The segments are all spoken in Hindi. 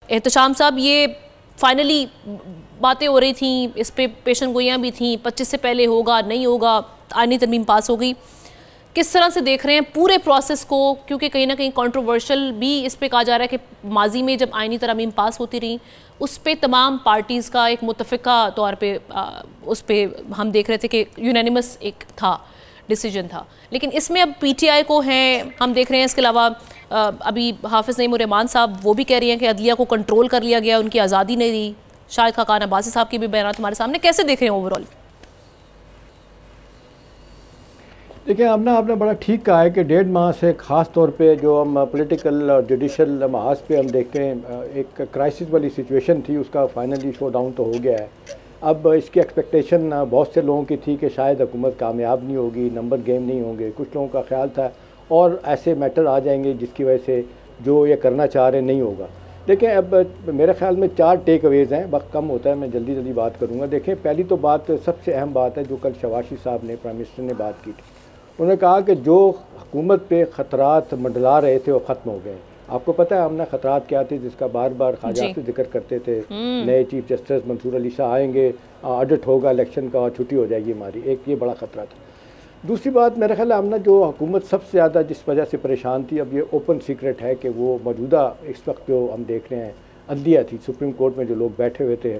एहतशाम साहब, ये फाइनली बातें हो रही थी, इस पे पेशन गोइयाँ भी थी, 25 से पहले होगा नहीं होगा, आईनी तरमीम पास हो गई। किस तरह से देख रहे हैं पूरे प्रोसेस को, क्योंकि कहीं ना कहीं कंट्रोवर्शियल भी इस पे कहा जा रहा है कि माजी में जब आईनी तरमीम पास होती रही उस पे तमाम पार्टीज़ का एक मुतफ़िका तौर पे उस पे हम देख रहे थे कि यूनानिमस एक था, डिसीजन था। लेकिन इसमें अब पीटीआई को हैं, हम देख रहे हैं। इसके अलावा अभी हाफिज़ नईम उर रहमान साहब वो भी कह रही हैं कि अदलिया को कंट्रोल कर लिया गया, उनकी आज़ादी नहीं दी। शाहिद खाकान अब्बासी साहब की भी बयान हमारे सामने, कैसे देख रहे हैं ओवरऑल? देखिए, आपने बड़ा ठीक कहा है कि 1.5 माह से ख़ास तौर पे जो हम पॉलिटिकल और जुडिशल महाज पे हम देखते हैं एक क्राइसिस वाली सिचुएशन थी, उसका फाइनली शो डाउन तो हो गया है। अब इसकी एक्सपेक्टेशन बहुत से लोगों की थी कि शायद हुकूमत कामयाब नहीं होगी, नंबर गेम नहीं होंगे। कुछ लोगों का ख्याल था और ऐसे मैटर आ जाएंगे जिसकी वजह से जो ये करना चाह रहे नहीं होगा। देखें, अब मेरे ख्याल में 4 टेक अवेज़ हैं, वक्त कम होता है, मैं जल्दी जल्दी बात करूँगा। देखें, पहली तो बात, सबसे अहम बात है जो कल शवाशी साहब ने, प्राइम मिनिस्टर ने बात की थी। उन्होंने कहा कि जो हुकूमत पे ख़तरात मंडला रहे थे वो ख़त्म हो गए। आपको पता है हमने ख़तरात क्या थे जिसका बार बार ख्वाजा से जिक्र करते थे, नए चीफ जस्टिस मंसूर अली शाह आएंगे, ऑडिट होगा इलेक्शन का और छुट्टी हो जाएगी हमारी, एक ये बड़ा ख़तरा था। दूसरी बात, मेरा ख्याल है हमने जो हुकूमत सबसे ज़्यादा जिस वजह से परेशान थी, अब ये ओपन सीक्रेट है कि वो मौजूदा इस वक्त जो हम देख रहे हैं अदलिया थी, सुप्रीम कोर्ट में जो लोग बैठे हुए थे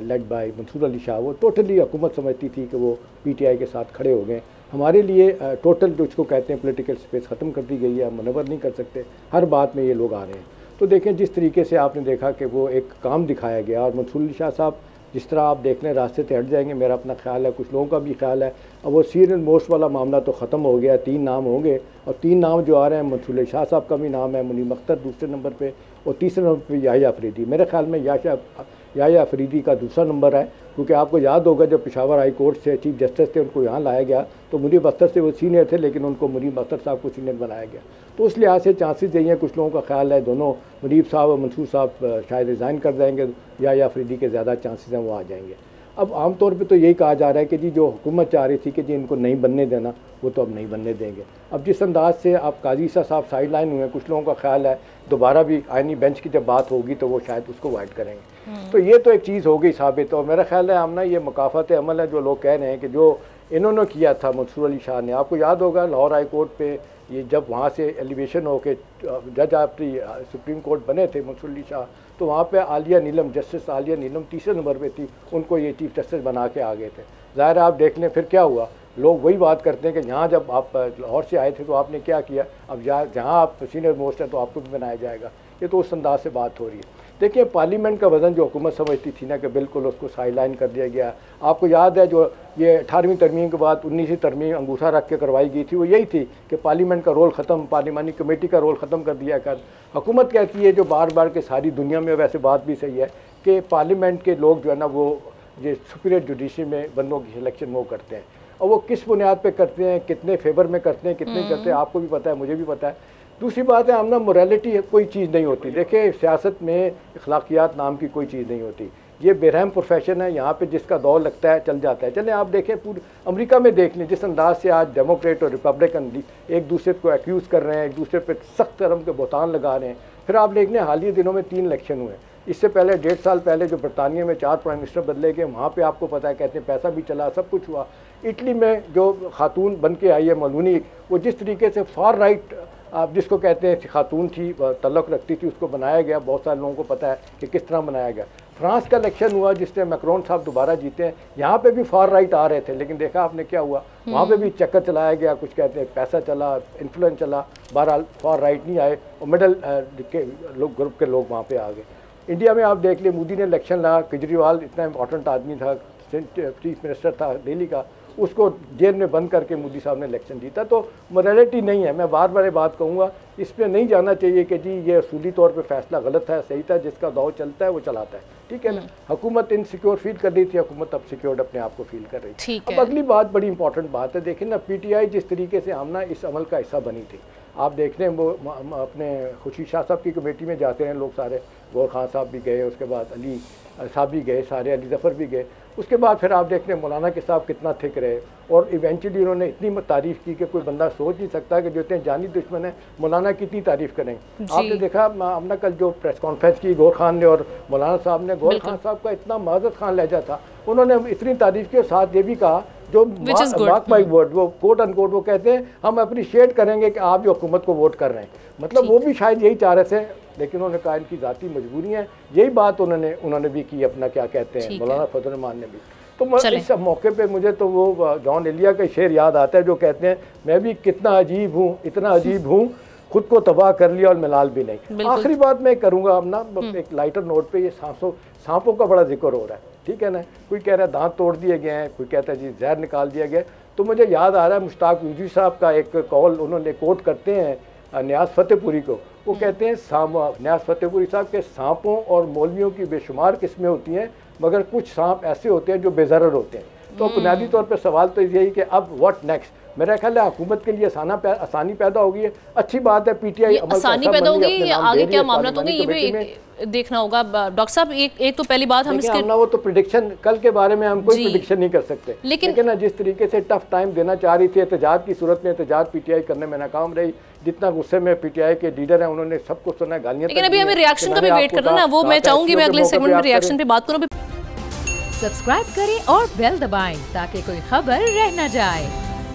लेड बाय मंसूर अली शाह, वो टोटली हुकूमत समझती थी कि वो पीटीआई के साथ खड़े हो गए। हमारे लिए टोटल जो इसको कहते हैं पॉलिटिकल स्पेस ख़त्म कर दी गई है, हम मनवर नहीं कर सकते, हर बात में ये लोग आ रहे हैं। तो देखें, जिस तरीके से आपने देखा कि वो एक काम दिखाया गया, और मंसूर अली शाह साहब जिस तरह आप देख लें रास्ते से हट जाएंगे, मेरा अपना ख्याल है, कुछ लोगों का भी ख्याल है। अब वो सीरियल मोस्ट वाला मामला तो ख़त्म हो गया, 3 नाम होंगे, और 3 नाम जो आ रहे हैं, मंसूर अली शाह साहब का भी नाम है, मुनीम अख्तर दूसरे नंबर पर, और तीसरे नंबर पर याहिया अफरीदी। मेरे ख्याल में याहिया अफरीदी का दूसरा नंबर है, क्योंकि आपको याद होगा जब पेशावर हाई कोर्ट से चीफ जस्टिस थे उनको यहाँ लाया गया तो मुनीब अख्तर से वो सीनियर थे, लेकिन उनको मुनीब अख्तर साहब को सीनियर बनाया गया। तो उस लिहाज से चांसेस यही हैं, कुछ लोगों का ख्याल है दोनों मुनीब साहब और मंसूर साहब शायद रिज़ाइन कर जाएंगे, या अफरीदी के ज़्यादा चांसेस हैं वो आ जाएंगे। अब आमतौर पे तो यही कहा जा रहा है कि जी जो हुकूमत चाह रही थी कि जी इनको नहीं बनने देना, वो तो अब नहीं बनने देंगे। अब जिस अंदाज से अब काजी साहब साइड लाइन हुए, कुछ लोगों का ख्याल है दोबारा भी आईनी बेंच की जब बात होगी तो वो शायद उसको वाइट करेंगे। तो ये तो एक चीज़ हो गई साबित। और मेरा ख्याल है हमने ये मुकाफत अमल है जो लोग कह रहे हैं कि जो इन्होंने किया था मंसूर अली शाह ने, आपको याद होगा लाहौर हाई कोर्ट पे ये जब वहाँ से एलिवेशन हो के जज आपकी सुप्रीम कोर्ट बने थे मंसूर अली शाह, तो वहाँ पे आलिया नीलम, जस्टिस आलिया नीलम तीसरे नंबर पे थी, उनको ये चीफ जस्टिस बना के आ गए थे। ज़ाहिर आप देख लें फिर क्या हुआ, लोग वही बात करते हैं कि यहाँ जब आप लाहौर से आए थे तो आपने क्या किया, अब जहाँ आप सीनियर मोस्ट हैं तो आपको भी बनाया जाएगा। ये तो उस अंदाज से बात हो रही है। देखिए, पार्लियामेंट का वज़न जो हुकूमत समझती थी ना कि बिल्कुल उसको साइडलाइन कर दिया गया। आपको याद है जो ये 18वीं तरमीम के बाद 19वीं तरमीम अंगूठा रख के करवाई गई थी, वो यही थी कि पार्लियामेंट का रोल ख़त्म, पार्लिमानी कमेटी का रोल ख़त्म कर दिया कर। हुकूमत कहती है जो बार बार के सारी दुनिया में वैसे बात भी सही है कि पार्लियामेंट के लोग जो है ना वो ये सुपीरियर जुडिशरी में बंदों की सिलेक्शन वो करते हैं, और वो किस बुनियाद पे करते हैं, कितने फेवर में करते हैं, कितने करते हैं, आपको भी पता है, मुझे भी पता है। दूसरी बात है हमने मोरालिटी कोई चीज़ नहीं होती। देखिए, सियासत में अखलाकियात नाम की कोई चीज़ नहीं होती, ये बेरहम प्रोफेशन है। यहाँ पे जिसका दौर लगता है चल जाता है। चलें आप देखें पूरे अमेरिका में देख लें जिस अंदाज से आज डेमोक्रेट और रिपब्लिकन एक दूसरे को एक्यूज़ कर रहे हैं, एक दूसरे पर सख्त तरह के बहतान लगा रहे हैं। फिर आप देख लें हाल ही दिनों में 3 इलेक्शन हुए, इससे पहले 1.5 साल पहले जो बरतानिया में 4 प्राइम मिनिस्टर बदले गए, वहाँ पे आपको पता है कहते हैं पैसा भी चला, सब कुछ हुआ। इटली में जो खातून बन के आई है मलूनी, वो जिस तरीके से फार राइट आप जिसको कहते हैं खातून थी, तल्लुक़ रखती थी, उसको बनाया गया। बहुत सारे लोगों को पता है कि किस तरह बनाया गया। फ्रांस का इलेक्शन हुआ जिससे मैक्रोन साहब दोबारा जीते हैं, यहाँ पे भी फार राइट आ रहे थे, लेकिन देखा आपने क्या हुआ, वहाँ पे भी चक्कर चलाया गया, कुछ कहते हैं पैसा चला, इन्फ्लुएंस चला, बहरहाल फार राइट नहीं आए और मिडल के लोग ग्रुप के लोग वहाँ पे आ गए। इंडिया में आप देख लिए मोदी ने इलेक्शन लड़ा, केजरीवाल इतना इंपॉर्टेंट आदमी था, चीफ मिनिस्टर था दिल्ली का, उसको जेल में बंद करके मोदी साहब ने इलेक्शन जीता। तो मोरालिटी नहीं है। मैं बार बार ये बात कहूँगा, इस पर नहीं जाना चाहिए कि जी ये असूली तौर पे फैसला गलत है, सही था, जिसका दौर चलता है वो चलाता है, ठीक है ना। हुकूमत इनसिक्योर फील कर रही थी, हुकूमत अब सिक्योर्ड अपने आप को फील कर रही थी। अब अगली बात बड़ी इंपॉर्टेंट बात है, देखिए ना पीटीआई जिस तरीके से हम ना इस अमल का हिस्सा बनी थी, आप देख रहे हैं वो अपने खुशी शाह साहब की कमेटी में जाते हैं लोग सारे, गौर खान साहब भी गए, उसके बाद अली साहब भी गए, सारे अली ज़फ़र भी गए। उसके बाद फिर आप देख रहे हैं मौलाना के साहब कितना थिक रहे और इवेंचुअली उन्होंने इतनी तारीफ़ की कि कोई बंदा सोच नहीं सकता कि जो इतने जानी दुश्मन है मौलाना कितनी तारीफ़ करेंगे। आपने देखा हमने कल जो प्रेस कॉन्फ्रेंस की गौर खान ने और मौलाना साहब ने, गौर खान साहब का इतना माज़त खान लहजा था, उन्होंने इतनी तारीफ़ की और साथ ये भी कहा जो मार्क माई वर्ड, वो कोट अन कोट वो कहते हैं हम अप्रिशिएट करेंगे कि आप जो हुकूमत को वोट कर रहे हैं, मतलब वो भी शायद यही चाह रहे थे, लेकिन उन्होंने कहा इनकी ज़ाती मजबूरी है, यही बात उन्होंने भी की अपना, क्या कहते हैं, मौलाना फजल रहमान ने भी। तो इस मौके पे मुझे तो वो जॉन एलिया का शेर याद आता है जो कहते हैं मैं भी कितना अजीब हूँ, इतना अजीब हूँ, खुद को तबाह कर लिया और मिलाल भी नहीं। आखिरी बात मैं करूँगा अब ना, एक लाइटर नोट पे, ये सांपों का बड़ा जिक्र हो रहा है, ठीक है ना, कोई कह रहा है दांत तोड़ दिए गए हैं, कोई कहता है जी जहर निकाल दिया गया। तो मुझे याद आ रहा है मुश्ताक यूजी साहब का एक कॉल, उन्होंने कोट करते हैं न्याज फतेहपुरी को, वो कहते हैं न्याज फतेहपुरी साहब के सांपों और मौलवियों की बेशुमार किस्में होती हैं, मगर कुछ सांप ऐसे होते हैं जो बेज़रर होते हैं। तो बुनियादी तौर पर सवाल तो यही कि अब व्हाट नेक्स्ट, मेरा ख्याल है हुकूमत के लिए आसानी पैदा होगी है, अच्छी बात है, पीटीआई आसानी पैदा होगी, आगे क्या मामला होंगे ये भी देखना होगा। डॉक्टर साहब एक तो पहली बात हम इसके वो तो प्रेडिक्शन कल के बारे में हम कोई प्रेडिक्शन नहीं कर सकते, लेकिन जिस तरीके से टफ टाइम देना चाह रही थी एहतजाज की सूरत में, एहतजाज पीटीआई करने में नाकाम रही, जितना गुस्से में पीटीआई के लीडर हैं उन्होंने सब कुछ सुना, गालियां। लेकिन अभी हमें रिएक्शन का भी वेट करना ना, वो मैं चाहूंगी मैं अगले सेगमेंट में रिएक्शन पे बात करूं। सब्सक्राइब करें और बेल दबाएं ताकि कोई खबर रह न जाए।